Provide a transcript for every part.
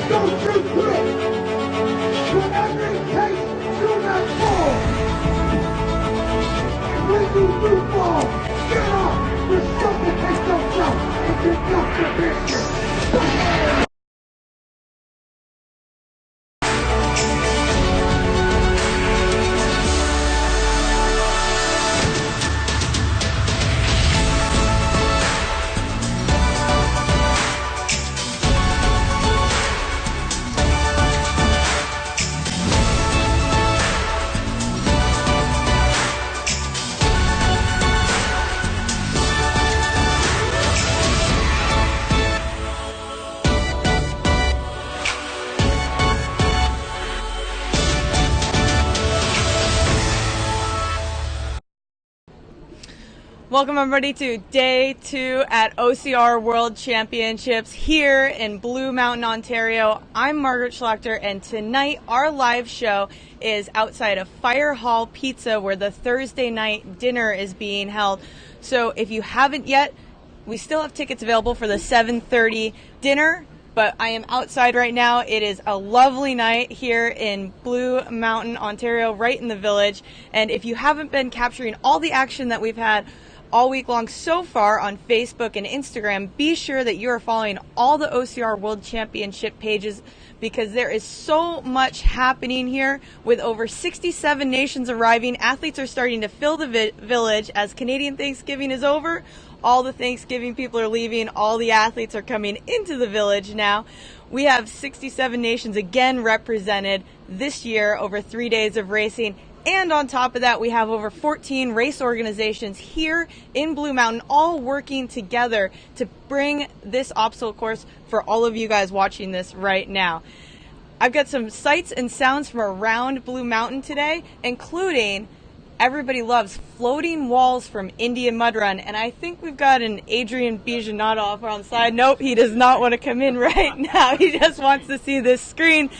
Don't you quit! Whatever it takes, do not fall! And when you do fall, get up! Resuscitate yourself and conduct your business! Welcome everybody to day 2 at OCR World Championships here in Blue Mountain, Ontario. I'm Margaret Schlachter, and tonight our live show is outside of Fire Hall Pizza, where the Thursday night dinner is being held. So if you haven't yet, we still have tickets available for the 7:30 dinner, but I am outside right now. It is a lovely night here in Blue Mountain, Ontario, right in the village. And if you haven't been capturing all the action that we've had all week long so far on Facebook and Instagram, be sure that you are following all the OCR World Championship pages, because there is so much happening here with over 67 nations arriving. Athletes are starting to fill the village as Canadian Thanksgiving is over. All the Thanksgiving people are leaving. All the athletes are coming into the village now. We have 67 nations again represented this year over 3 days of racing. And on top of that, we have over 14 race organizations here in Blue Mountain, all working together to bring this obstacle course for all of you guys watching this right now. I've got some sights and sounds from around Blue Mountain today, including everybody loves floating walls from Indian Mud Run. And I think we've got an Adrian Bijanatov on the side. Nope, he does not want to come in right now. He just wants to see this screen.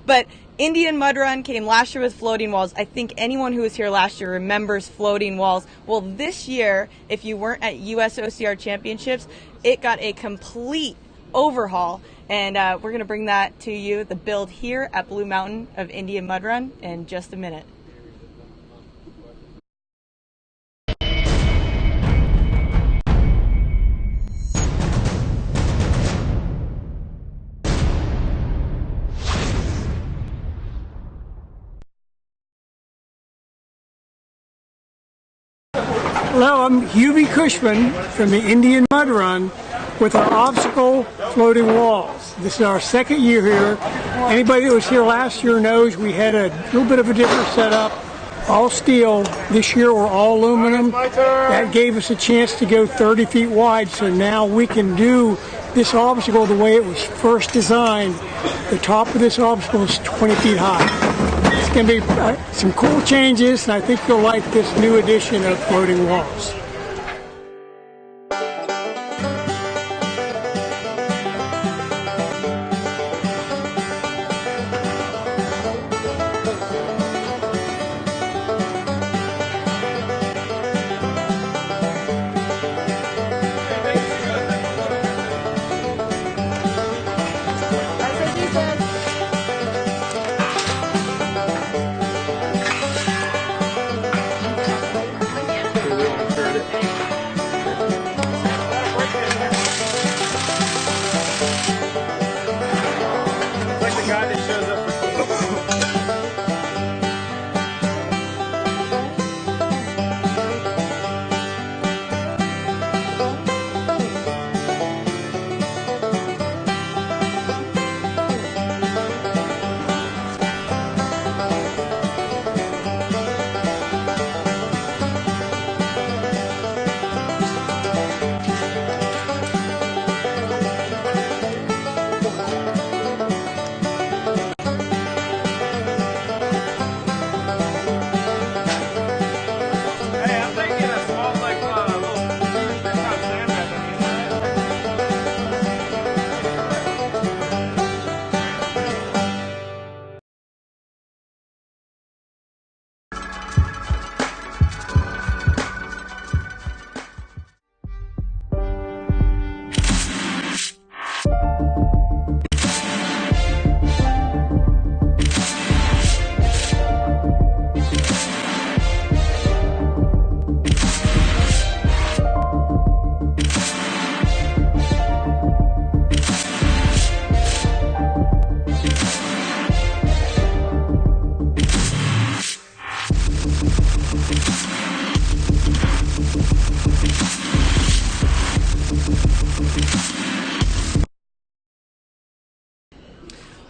But Indian Mud Run came last year with floating walls. I think anyone who was here last year remembers floating walls. Well, this year, if you weren't at US OCR Championships, it got a complete overhaul. And we're going to bring that to you, the build here at Blue Mountain of Indian Mud Run, in just a minute. Hello, I'm Hubie Cushman from the Indian Mud Run with our obstacle floating walls. This is our second year here. Anybody that was here last year knows we had a little bit of a different setup, all steel. This year we're all aluminum. That gave us a chance to go 30 feet wide, so now we can do this obstacle the way it was first designed. The top of this obstacle is 20 feet high. It's going to be some cool changes, and I think you'll like this new edition of floating walls.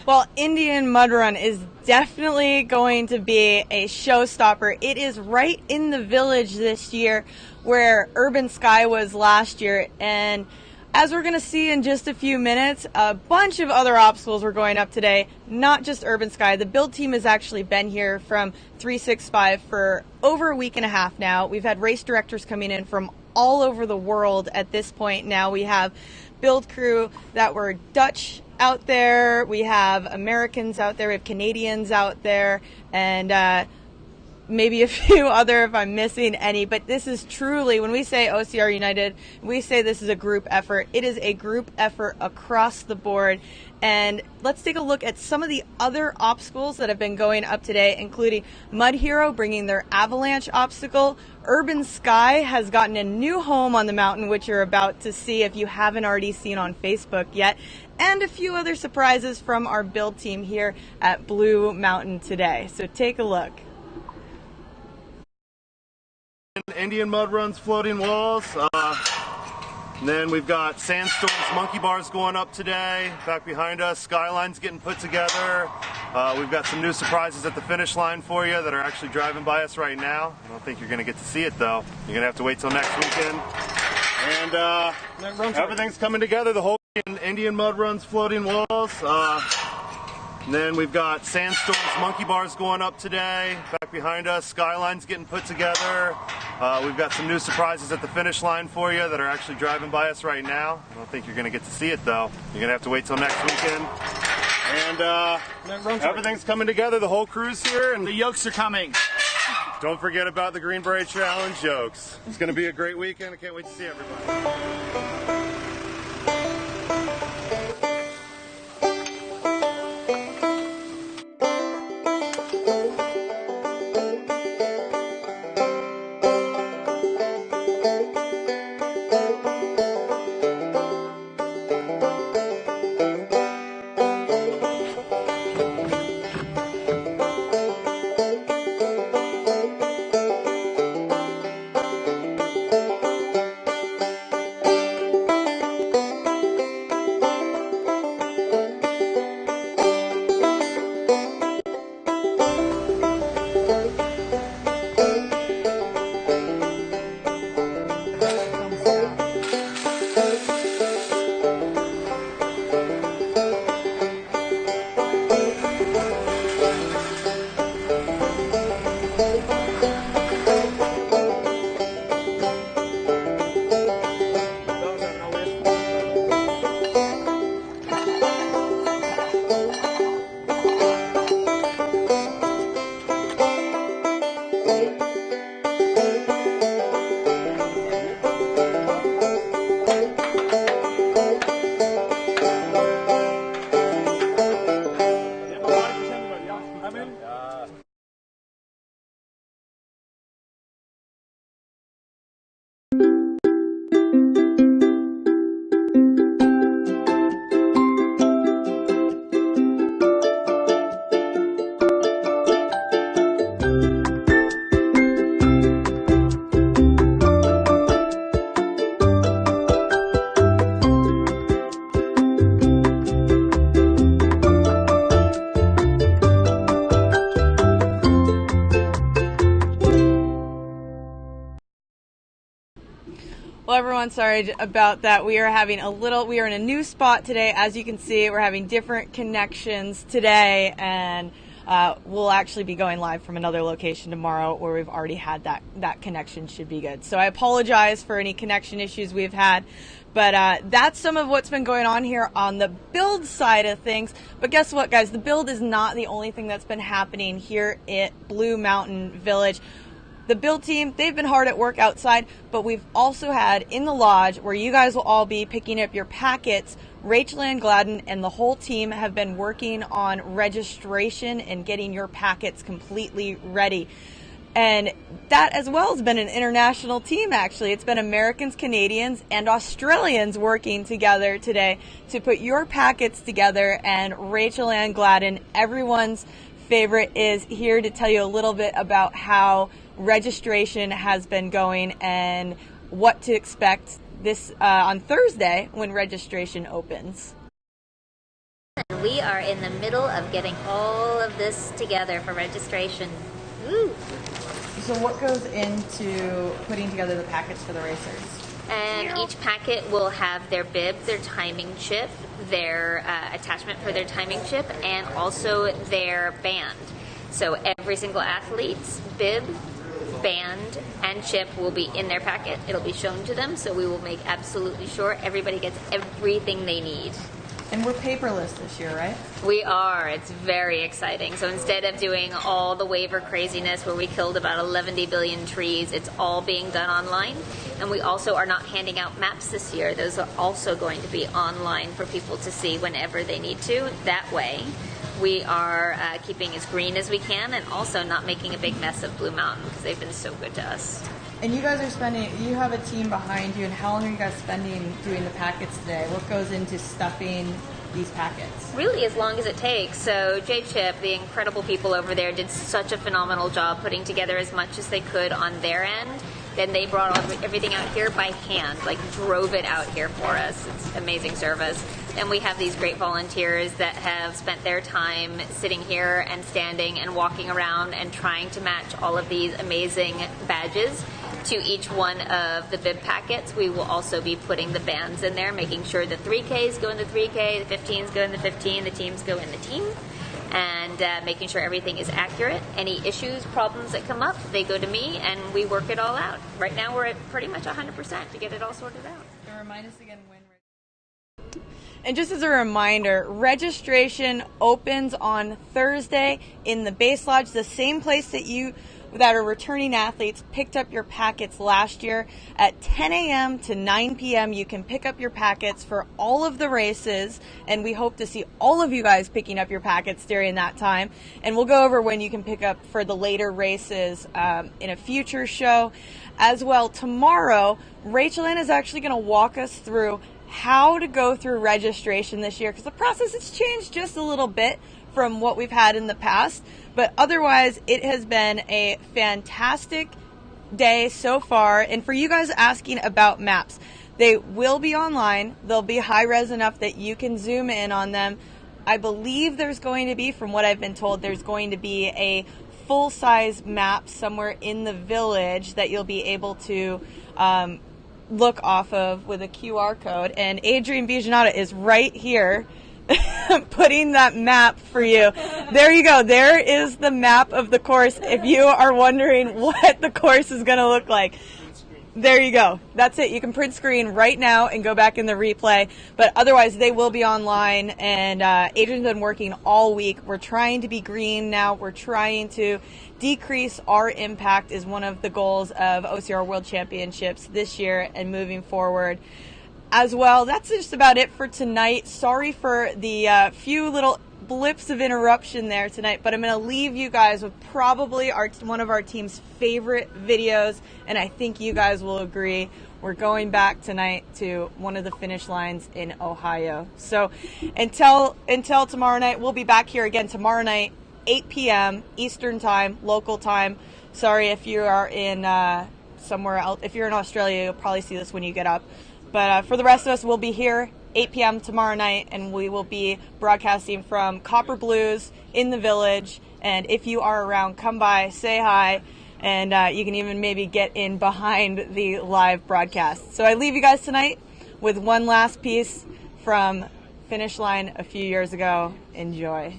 Well, Indian Mud Run is definitely going to be a showstopper. It is right in the village this year where Urban Sky was last year. And as we're going to see in just a few minutes, a bunch of other obstacles were going up today, not just Urban Sky. The build team has actually been here from 365 for over a week and a half now. We've had race directors coming in from all over the world at this point now. We have build crew that were Dutch out there, we have Americans out there, we have Canadians out there, and maybe a few other if I'm missing any. But this is truly, when we say OCR United, we say this is a group effort. It is a group effort across the board. And let's take a look at some of the other obstacles that have been going up today, including Mud Hero bringing their avalanche obstacle. Urban Sky has gotten a new home on the mountain, which you're about to see if you haven't already seen on Facebook yet, and a few other surprises from our build team here at Blue Mountain today. So take a look. Indian Mud Run's floating walls. And then we've got Sandstorm's monkey bars going up today. Back behind us, Skyline's getting put together. We've got some new surprises at the finish line for you that are actually driving by us right now. I don't think you're going to get to see it though. You're going to have to wait till next weekend. And everything's coming together. The whole Indian Mud Run's floating walls. And then we've got Sandstorm's monkey bars going up today. Back behind us, Skyline's getting put together. We've got some new surprises at the finish line for you that are actually driving by us right now. I don't think you're going to get to see it though. You're going to have to wait till next weekend. And everything's coming together. The whole crew's here. And the yokes are coming. Don't forget about the Green Beret Challenge yokes. It's going to be a great weekend. I can't wait to see everybody. Well, everyone, sorry about that. We are in a new spot today. As you can see, we're having different connections today, and we'll actually be going live from another location tomorrow where we've already had that connection should be good. So I apologize for any connection issues we've had, but that's some of what's been going on here on the build side of things. But guess what, guys? The build is not the only thing that's been happening here at Blue Mountain Village. The build team, they've been hard at work outside, but we've also had in the lodge where you guys will all be picking up your packets. Rachel Ann Gladden and the whole team have been working on registration and getting your packets completely ready. And that as well has been an international team, actually. It's been Americans, Canadians, and Australians working together today to put your packets together. And Rachel Ann Gladden, everyone's favorite, is here to tell you a little bit about how registration has been going and what to expect this on Thursday when registration opens. and we are in the middle of getting all of this together for registration. Woo! So what goes into putting together the packets for the racers? And each packet will have their bib, their timing chip, their attachment for their timing chip, and also their band. So every single athlete's bib, band, and chip will be in their packet. It'll be shown to them, so we will make absolutely sure everybody gets everything they need. And we're paperless this year, right? We are. It's very exciting. So instead of doing all the waiver craziness where we killed about 11 billion trees, it's all being done online. And we also are not handing out maps this year. Those are also going to be online for people to see whenever they need to. That way, we are keeping as green as we can and also not making a big mess of Blue Mountain because they've been so good to us. And you guys are spending, you have a team behind you, and how long are you guys spending doing the packets today? What goes into stuffing these packets? Really as long as it takes. So J-Chip, the incredible people over there, did such a phenomenal job putting together as much as they could on their end. Then they brought everything out here by hand, like drove it out here for us. It's amazing service. Then we have these great volunteers that have spent their time sitting here and standing and walking around and trying to match all of these amazing badges to each one of the bib packets. We will also be putting the bands in there, making sure the 3Ks go in the 3K, the 15s go in the 15, the teams go in the team, and making sure everything is accurate. Any issues, problems that come up, they go to me, and we work it all out. Right now, we're at pretty much 100% to get it all sorted out. And remind us again when. And just as a reminder, registration opens on Thursday in the Base Lodge, the same place that are returning athletes picked up your packets last year. At 10 a.m. to 9 p.m. you can pick up your packets for all of the races, and we hope to see all of you guys picking up your packets during that time. And we'll go over when you can pick up for the later races in a future show. As well, tomorrow, Rachel Ann is actually going to walk us through how to go through registration this year, because the process has changed just a little bit from what we've had in the past. But otherwise, it has been a fantastic day so far. And for you guys asking about maps, they will be online. They'll be high-res enough that you can zoom in on them. I believe there's going to be, from what I've been told, there's going to be a full-size map somewhere in the village that you'll be able to look off of with a QR code. And Adrian Bijanata is right here putting that map for you. There you go. There is the map of the course if you are wondering what the course is going to look like. There you go. That's it. You can print screen right now and go back in the replay. But otherwise, they will be online. And Adrian's been working all week. We're trying to be green now. We're trying to decrease our impact is one of the goals of OCR World Championships this year and moving forward. As well, that's just about it for tonight. Sorry for the few little blips of interruption there tonight, but I'm going to leave you guys with probably one of our team's favorite videos, and I think you guys will agree. We're going back tonight to one of the finish lines in Ohio. So until tomorrow night, we'll be back here again tomorrow night, 8 p.m. Eastern Time, local time. Sorry if you are in somewhere else. If you're in Australia, you'll probably see this when you get up. But for the rest of us, we'll be here 8 p.m. tomorrow night, and we will be broadcasting from Copper Blues in the village. And if you are around, come by, say hi, and you can even maybe get in behind the live broadcast. So I leave you guys tonight with one last piece from Finish Line a few years ago. Enjoy.